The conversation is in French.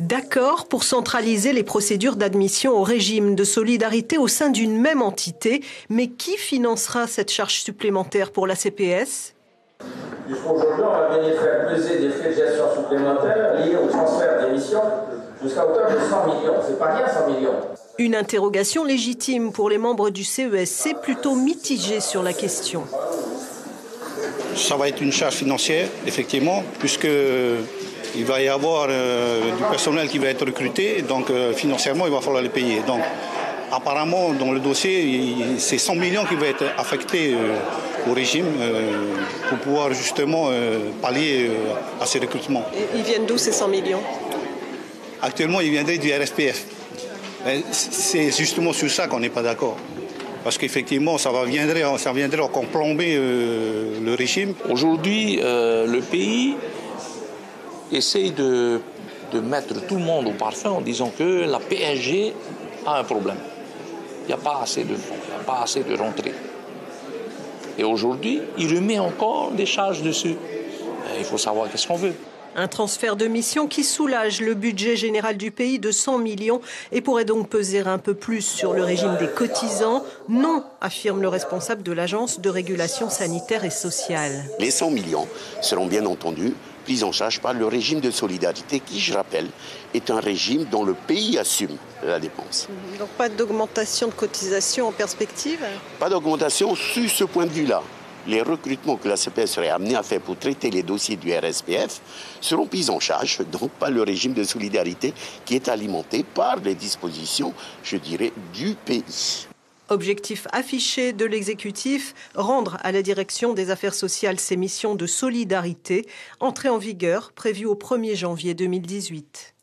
D'accord pour centraliser les procédures d'admission au régime de solidarité au sein d'une même entité. Mais qui financera cette charge supplémentaire pour la CPS ? Jusqu'aujourd'hui, on va venir faire peser des frais de gestion supplémentaires liés au transfert des missions jusqu'à hauteur de 100 millions. C'est pas rien, 100 millions. Une interrogation légitime pour les membres du CESC, plutôt mitigés sur la question. Ça va être une charge financière, effectivement, puisqu'il va y avoir du personnel qui va être recruté, donc financièrement, il va falloir les payer. Donc, apparemment, dans le dossier, c'est 100 millions qui vont être affectés au régime pour pouvoir justement pallier à ces recrutements. Et ils viennent d'où ces 100 millions ? Actuellement, ils viendraient du RSPF. C'est justement sur ça qu'on n'est pas d'accord. Parce qu'effectivement, ça viendrait encore plomber le régime. Aujourd'hui, le pays essaye de mettre tout le monde au parfum en disant que la PSG a un problème. Il n'y a pas assez de fonds, il n'y a pas assez de rentrées. Et aujourd'hui, il remet encore des charges dessus. Il faut savoir qu'est-ce qu'on veut. Un transfert de mission qui soulage le budget général du pays de 100 millions et pourrait donc peser un peu plus sur le régime des cotisants. Non, affirme le responsable de l'Agence de régulation sanitaire et sociale. Les 100 millions seront bien entendu pris en charge par le régime de solidarité qui, je rappelle, est un régime dont le pays assume la dépense. Donc pas d'augmentation de cotisation en perspective ? Pas d'augmentation sur ce point de vue-là. Les recrutements que la CPS serait amenée à faire pour traiter les dossiers du RSPF seront pris en charge, donc par le régime de solidarité qui est alimenté par les dispositions, je dirais, du pays. Objectif affiché de l'exécutif, rendre à la direction des affaires sociales ses missions de solidarité, entrée en vigueur prévue au 1er janvier 2018.